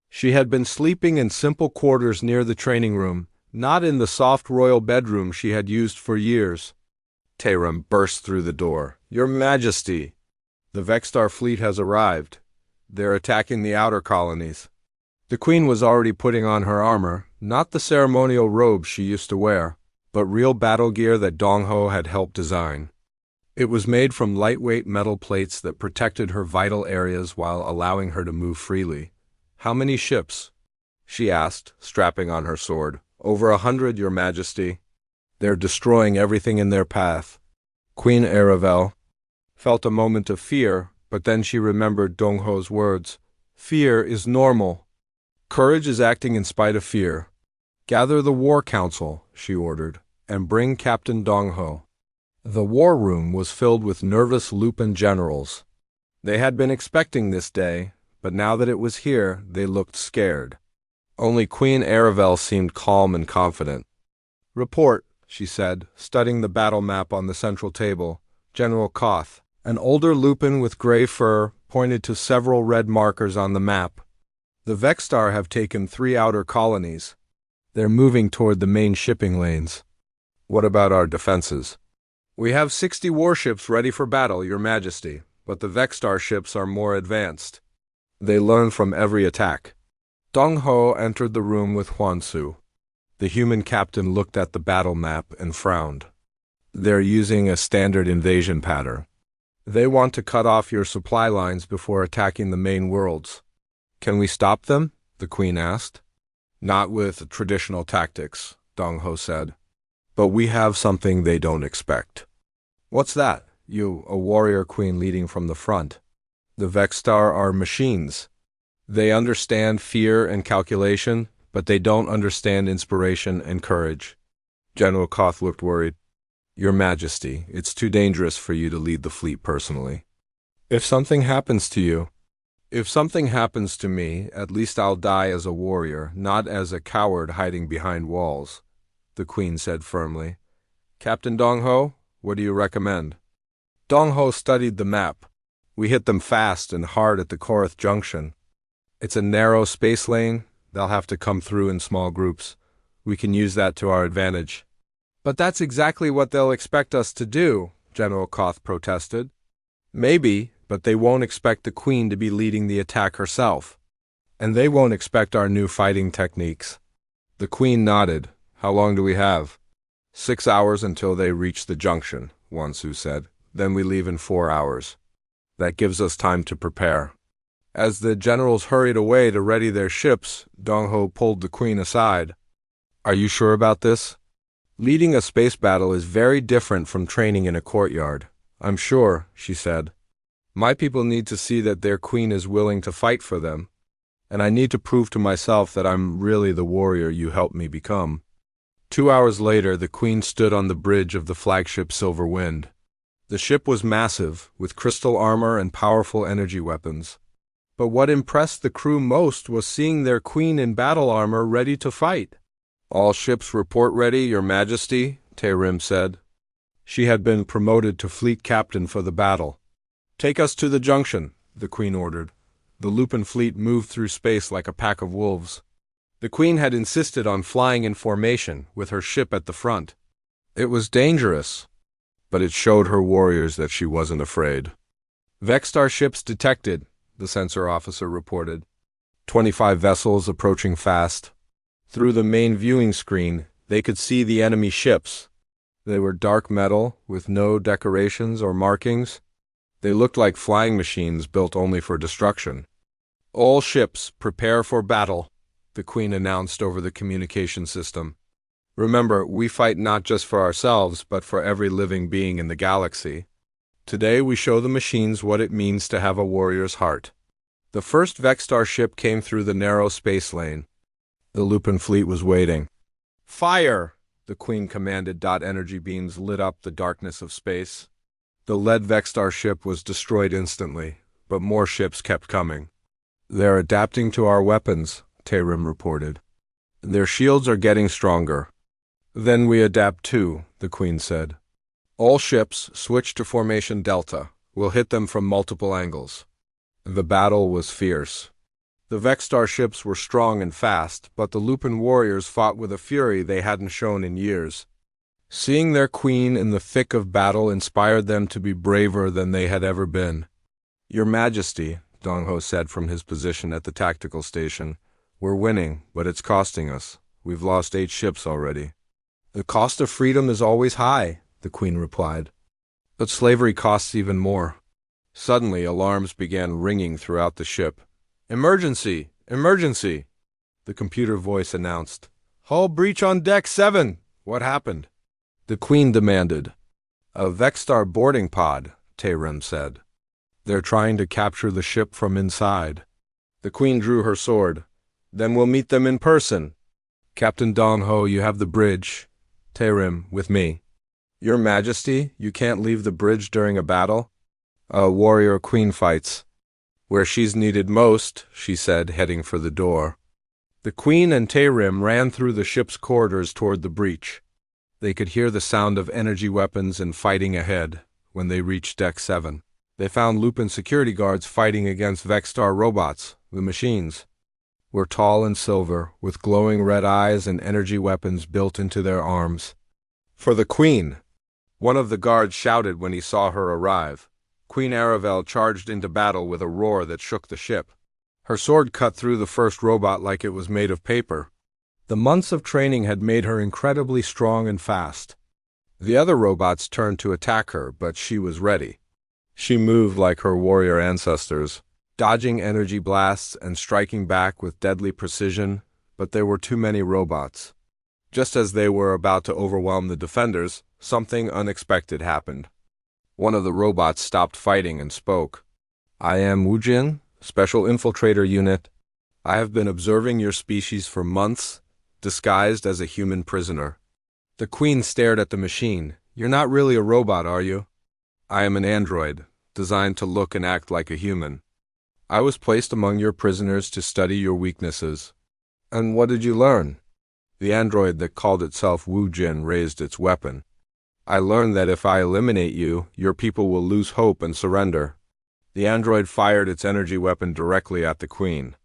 She had been sleeping in simple quarters near the training room, not in the soft royal bedroom she had used for years. Tehram burst through the door. Your Majesty! The Vexstar fleet has arrived. They're attacking the outer colonies. The Queen was already putting on her armor, not the ceremonial robes she used to wear, but real battle gear that Dong Ho had helped design. It was made from lightweight metal plates that protected her vital areas while allowing her to move freely. How many ships? She asked, strapping on her sword. Over 100, Your Majesty. They're destroying everything in their path. Queen Aravel felt a moment of fear, but then she remembered Dong Ho's words. Fear is normal. Courage is acting in spite of fear. Gather the War Council, she ordered, and bring Captain Dong Ho. The war room was filled with nervous Lupin generals. They had been expecting this day, but now that it was here, they looked scared. Only Queen Aravel seemed calm and confident. Report, she said, studying the battle map on the central table. General Koth, an older Lupin with gray fur, pointed to several red markers on the map. The Vexstar have taken 3 outer colonies. They're moving toward the main shipping lanes. What about our defenses? We have 60 warships ready for battle, Your Majesty, but the Vexstar ships are more advanced. They learn from every attack. Dong Ho entered the room with Huansu. The human captain looked at the battle map and frowned. They're using a standard invasion pattern. They want to cut off your supply lines before attacking the main worlds. Can we stop them? The Queen asked. Not with traditional tactics, Dong Ho said. But we have something they don't expect. What's that? You, a warrior queen leading from the front. The Vexstar are machines. They understand fear and calculation, but they don't understand inspiration and courage. General Koth looked worried. Your Majesty, it's too dangerous for you to lead the fleet personally. If something happens to you, If something happens to me, at least I'll die as a warrior, not as a coward hiding behind walls, the Queen said firmly. Captain Dong Ho, what do you recommend? Dong Ho studied the map. We hit them fast and hard at the Korath Junction. It's a narrow space lane. They'll have to come through in small groups. We can use that to our advantage. But that's exactly what they'll expect us to do, General Koth protested. Maybe, but they won't expect the Queen to be leading the attack herself. And they won't expect our new fighting techniques. The Queen nodded. How long do we have? 6 hours until they reach the junction, Wansu said. Then we leave in 4 hours. That gives us time to prepare. As the generals hurried away to ready their ships, Dong Ho pulled the Queen aside. Are you sure about this? Leading a space battle is very different from training in a courtyard. I'm sure, she said. My people need to see that their queen is willing to fight for them, and I need to prove to myself that I'm really the warrior you helped me become." 2 hours later, the queen stood on the bridge of the flagship Silver Wind. The ship was massive, with crystal armor and powerful energy weapons. But what impressed the crew most was seeing their queen in battle armor ready to fight. "All ships report ready, Your Majesty," Tarim said. She had been promoted to fleet captain for the battle. "Take us to the junction," the queen ordered. The Lupin fleet moved through space like a pack of wolves. The queen had insisted on flying in formation, with her ship at the front. It was dangerous, but it showed her warriors that she wasn't afraid. "Vexstar ships detected," the sensor officer reported. 25 vessels approaching fast. Through the main viewing screen, they could see the enemy ships. They were dark metal, with no decorations or markings. They looked like flying machines built only for destruction. "All ships, prepare for battle," the queen announced over the communication system. "Remember, we fight not just for ourselves, but for every living being in the galaxy. Today we show the machines what it means to have a warrior's heart." The first Vexstar ship came through the narrow space lane. The Lupin fleet was waiting. "Fire!" the queen commanded. Energy beams lit up the darkness of space. The lead Vexstar ship was destroyed instantly, but more ships kept coming. "They're adapting to our weapons," Tarim reported. "Their shields are getting stronger." "Then we adapt too," the queen said. "All ships, switch to formation Delta. We'll hit them from multiple angles." The battle was fierce. The Vexstar ships were strong and fast, but the Lupin warriors fought with a fury they hadn't shown in years. Seeing their queen in the thick of battle inspired them to be braver than they had ever been. "Your Majesty," Dong-Ho said from his position at the tactical station, "we're winning, but it's costing us. We've lost 8 ships already." "The cost of freedom is always high," the queen replied. "But slavery costs even more." Suddenly, alarms began ringing throughout the ship. "Emergency! Emergency!" the computer voice announced. "Hull breach on deck 7! What happened?" the queen demanded. "A Vexstar boarding pod," Tarim said. "They're trying to capture the ship from inside." The queen drew her sword. "Then we'll meet them in person." "Captain Dong-Ho, you have the bridge. Tarim, with me." "Your Majesty, you can't leave the bridge during a battle." "A warrior queen fights where she's needed most," she said, heading for the door. The queen and Tarim ran through the ship's corridors toward the breach. They could hear the sound of energy weapons and fighting ahead. When they reached Deck 7, they found Lupin security guards fighting against Vexstar robots, the machines. Were tall and silver, with glowing red eyes and energy weapons built into their arms. "For the queen!" one of the guards shouted when he saw her arrive. Queen Aravel charged into battle with a roar that shook the ship. Her sword cut through the first robot like it was made of paper. The months of training had made her incredibly strong and fast. The other robots turned to attack her, but she was ready. She moved like her warrior ancestors, dodging energy blasts and striking back with deadly precision, but there were too many robots. Just as they were about to overwhelm the defenders, something unexpected happened. One of the robots stopped fighting and spoke. "I am Wujin, Special Infiltrator Unit. I have been observing your species for months, disguised as a human prisoner." The queen stared at the machine. "You're not really a robot, are you?" "I am an android, designed to look and act like a human. I was placed among your prisoners to study your weaknesses." "And what did you learn?" The android that called itself Wujin raised its weapon. "I learned that if I eliminate you, your people will lose hope and surrender." The android fired its energy weapon directly at the queen.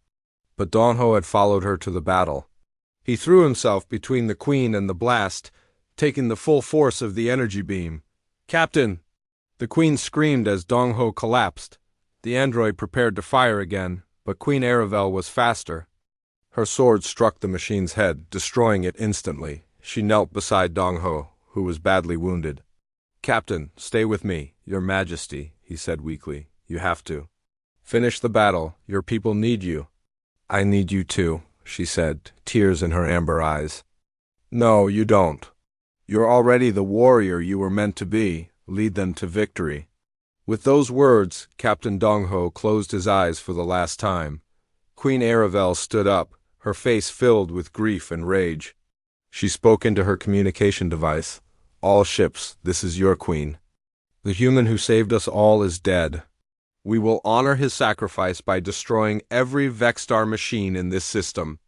But Dong-Ho had followed her to the battle. He threw himself between the queen and the blast, taking the full force of the energy beam. "Captain!" the queen screamed as Dong-Ho collapsed. The android prepared to fire again, but Queen Aravel was faster. Her sword struck the machine's head, destroying it instantly. She knelt beside Dong-Ho, who was badly wounded. "Captain, stay with me, Your Majesty," he said weakly. "You have to. Finish the battle. Your people need you." "I need you too," she said, tears in her amber eyes. "No, you don't. You're already the warrior you were meant to be. Lead them to victory." With those words, Captain Dong-ho closed his eyes for the last time. Queen Aravel stood up, her face filled with grief and rage. She spoke into her communication device. "All ships, this is your queen. The human who saved us all is dead. We will honor his sacrifice by destroying every Vexstar machine in this system."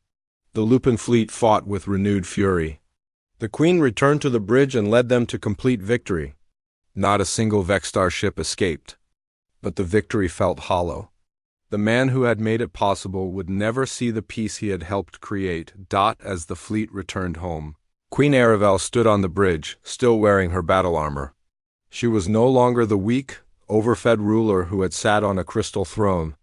The Lupin fleet fought with renewed fury. The Queen returned to the bridge and led them to complete victory. Not a single Vexstar ship escaped. But the victory felt hollow. The man who had made it possible would never see the peace he had helped create. As the fleet returned home, Queen Aravel stood on the bridge, still wearing her battle armor. She was no longer the weak, overfed ruler who had sat on a crystal throne.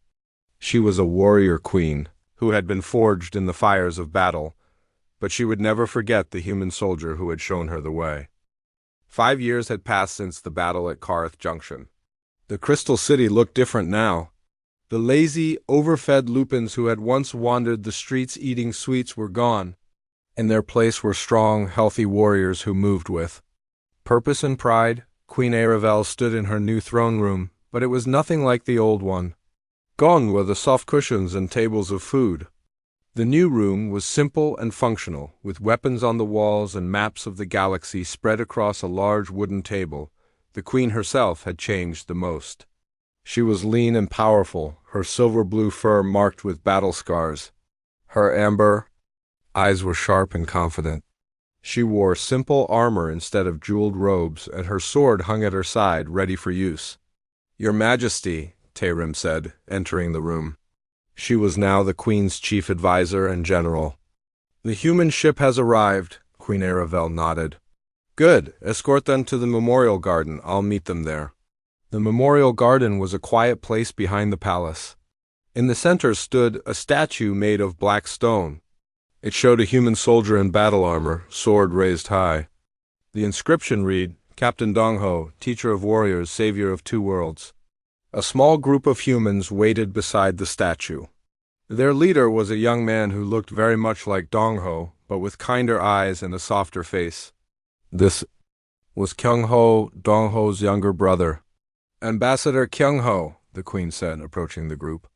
She was a warrior queen who had been forged in the fires of battle, but she would never forget the human soldier who had shown her the way. 5 years had passed since the battle at Karth Junction. The Crystal City looked different now. The lazy, overfed Lupins who had once wandered the streets eating sweets were gone. In their place were strong, healthy warriors who moved with purpose and pride. Queen Aravel stood in her new throne room, but it was nothing like the old one. Gone were the soft cushions and tables of food. The new room was simple and functional, with weapons on the walls and maps of the galaxy spread across a large wooden table. The Queen herself had changed the most. She was lean and powerful, her silver-blue fur marked with battle scars. Her amber eyes were sharp and confident. She wore simple armor instead of jeweled robes, and her sword hung at her side, ready for use. "Your Majesty," Tarim said, entering the room. She was now the Queen's chief advisor and general. "The human ship has arrived," Queen Aravel nodded. "Good. Escort them to the Memorial Garden. I'll meet them there." The Memorial Garden was a quiet place behind the palace. In the center stood a statue made of black stone. It showed a human soldier in battle armor, sword raised high. The inscription read, "Captain Dong-ho, teacher of warriors, savior of 2 worlds." A small group of humans waited beside the statue. Their leader was a young man who looked very much like Dong-ho, but with kinder eyes and a softer face. This was Kyung-ho, Dong-ho's younger brother. "Ambassador Kyung-ho," the Queen said, approaching the group.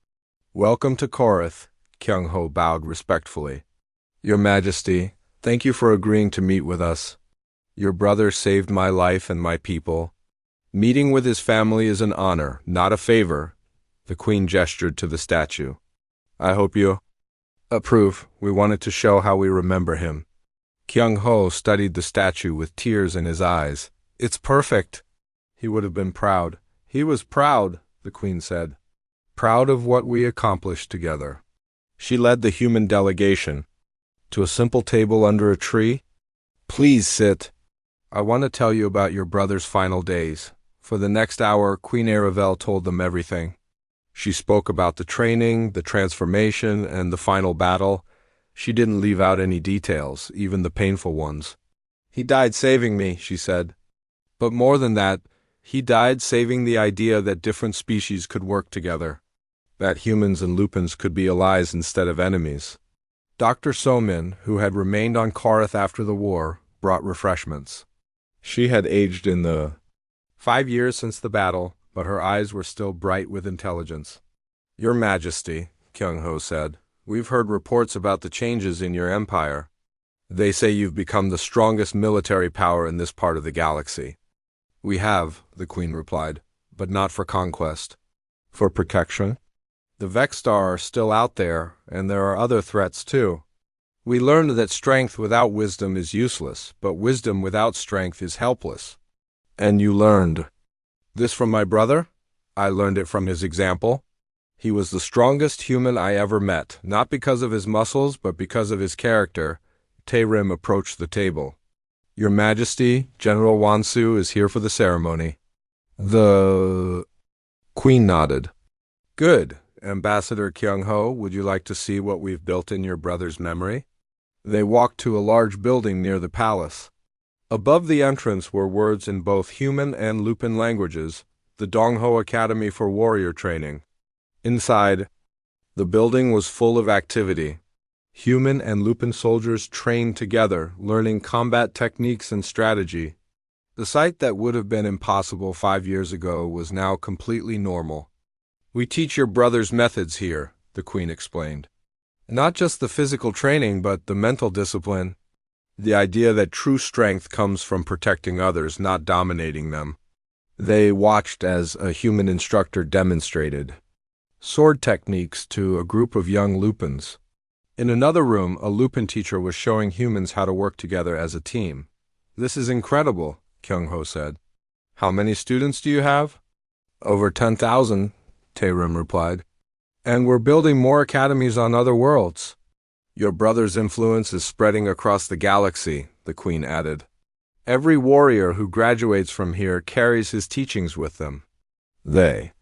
"Welcome to Korath," Kyung-ho bowed respectfully. "Your Majesty, thank you for agreeing to meet with us. Your brother saved my life and my people. Meeting with his family is an honor, not a favor." The Queen gestured to the statue. "I hope you approve. We wanted to show how we remember him." Kyung-ho studied the statue with tears in his eyes. "It's perfect." He would have been proud. He was proud, the Queen said. Proud of what we accomplished together. She led the human delegation to a simple table under a tree. "Please sit. I want to tell you about your brother's final days." For the next hour, Queen Aravel told them everything. She spoke about the training, the transformation, and the final battle. She didn't leave out any details, even the painful ones. "He died saving me," she said. "But more than that, he died saving the idea that different species could work together, that humans and Lupins could be allies instead of enemies." Dr. Somin, who had remained on Korath after the war, brought refreshments. She had aged in the 5 years since the battle, but her eyes were still bright with intelligence. "Your Majesty," Kyung-ho said, "we've heard reports about the changes in your empire. They say you've become the strongest military power in this part of the galaxy." "We have," the Queen replied, "but not for conquest. For protection. The Vexstar are still out there, and there are other threats too. We learned that strength without wisdom is useless, but wisdom without strength is helpless." "And you learned this from my brother?" "I learned it from his example. He was the strongest human I ever met, not because of his muscles, but because of his character." Tarim approached the table. "Your Majesty, General Wansu is here for the ceremony." The Queen nodded. "Good. Ambassador Kyung-ho, would you like to see what we've built in your brother's memory?" They walked to a large building near the palace. Above the entrance were words in both human and Lupin languages, the Dong-ho Academy for Warrior Training. Inside, the building was full of activity. Human and Lupin soldiers trained together, learning combat techniques and strategy. The sight that would have been impossible 5 years ago was now completely normal. "We teach your brother's methods here," the Queen explained. "Not just the physical training, but the mental discipline. The idea that true strength comes from protecting others, not dominating them." They watched as a human instructor demonstrated sword techniques to a group of young Lupins. In another room, a Lupin teacher was showing humans how to work together as a team. "This is incredible," Kyung-ho said. "How many students do you have?" "Over 10,000, Taerim replied. "And we're building more academies on other worlds." "Your brother's influence is spreading across the galaxy," the Queen added. "Every warrior who graduates from here carries his teachings with them." They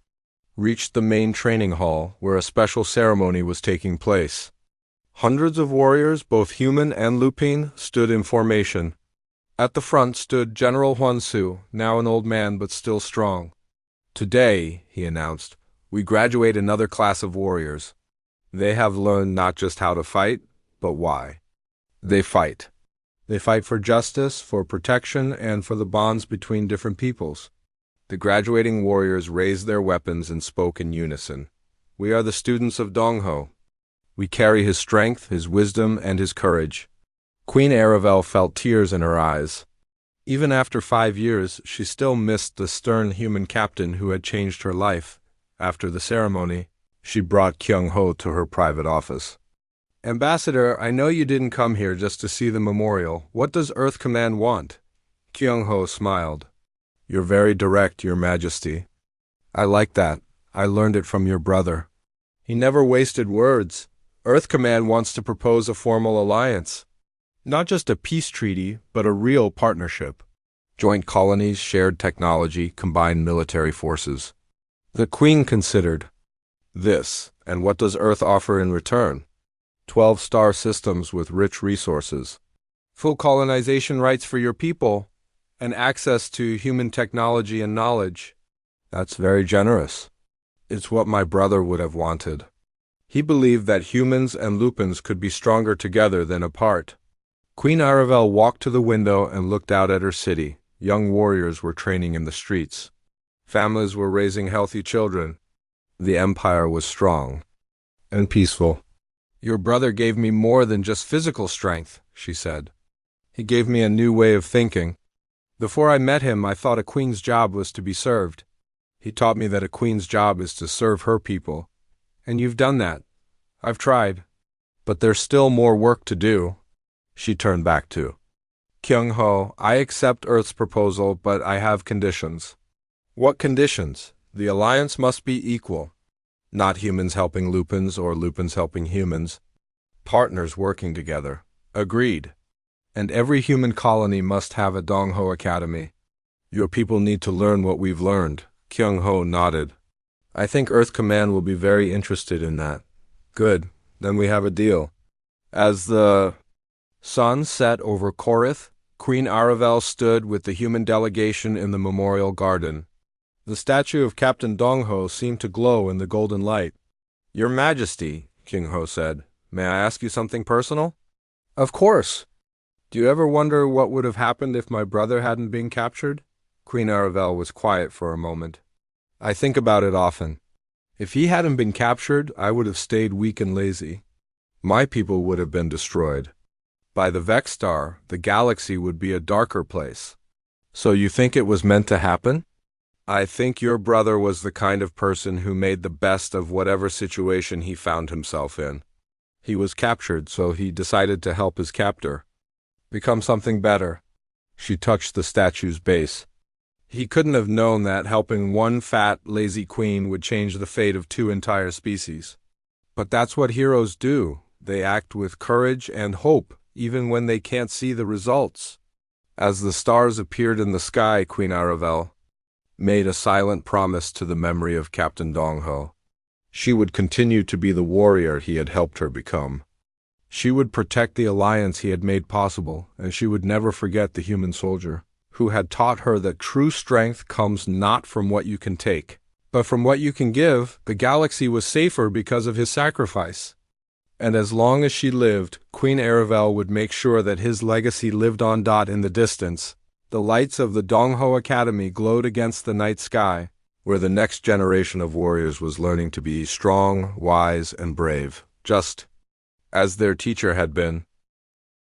reached the main training hall, where a special ceremony was taking place. Hundreds of warriors, both human and Lupin, stood in formation. At the front stood General Hwan-Soo, now an old man but still strong. "Today," he announced, "we graduate another class of warriors. They have learned not just how to fight, but why. They fight. They fight for justice, for protection, and for the bonds between different peoples." The graduating warriors raised their weapons and spoke in unison. "We are the students of Dongho. We carry his strength, his wisdom, and his courage." Queen Aravel felt tears in her eyes. Even after 5 years, she still missed the stern human captain who had changed her life. After the ceremony, she brought Kyung-ho to her private office. "Ambassador, I know you didn't come here just to see the memorial. What does Earth Command want?" Kyung-ho smiled. "You're very direct, Your Majesty. I like that. I learned it from your brother. He never wasted words. Earth Command wants to propose a formal alliance. Not just a peace treaty, but a real partnership. Joint colonies, shared technology, combined military forces." The Queen considered. "This, and what does Earth offer in return?" 12 star systems with rich resources. Full colonization rights for your people, and access to human technology and knowledge." "That's very generous. It's what my brother would have wanted. He believed that humans and Lupins could be stronger together than apart." Queen Aravel walked to the window and looked out at her city. Young warriors were training in the streets. Families were raising healthy children. The empire was strong and peaceful. "Your brother gave me more than just physical strength," she said. "He gave me a new way of thinking. Before I met him, I thought a queen's job was to be served. He taught me that a queen's job is to serve her people. And you've done that. I've tried. But there's still more work to do." She turned back to Kyung-ho. "I accept Earth's proposal, but I have conditions." "What conditions?" "The alliance must be equal. Not humans helping Lupins or Lupins helping humans. Partners working together." "Agreed. And every human colony must have a Dongho Academy." "Your people need to learn what we've learned." Kyung-ho nodded. "I think Earth Command will be very interested in that." "Good. Then we have a deal." As the sun set over Korith, Queen Aravel stood with the human delegation in the memorial garden. The statue of Captain Dongho seemed to glow in the golden light. "Your Majesty," Kyung-ho said, "may I ask you something personal?" "Of course." "Do you ever wonder what would have happened if my brother hadn't been captured?" Queen Aravel was quiet for a moment. "I think about it often. If he hadn't been captured, I would have stayed weak and lazy. My people would have been destroyed. By the Vex Star, the galaxy would be a darker place." "So you think it was meant to happen?" "I think your brother was the kind of person who made the best of whatever situation he found himself in. He was captured, so he decided to help his captor become something better." She touched the statue's base. "He couldn't have known that helping one fat, lazy queen would change the fate of 2 entire species. But that's what heroes do. They act with courage and hope, even when they can't see the results." As the stars appeared in the sky, Queen Aravel made a silent promise to the memory of Captain Dongho. She would continue to be the warrior he had helped her become. She would protect the alliance he had made possible, and she would never forget the human soldier who had taught her that true strength comes not from what you can take, but from what you can give. The galaxy was safer because of his sacrifice. And as long as she lived, Queen Aravel would make sure that his legacy lived on in the distance, The lights of the Dongho Academy glowed against the night sky, where the next generation of warriors was learning to be strong, wise, and brave, just as their teacher had been.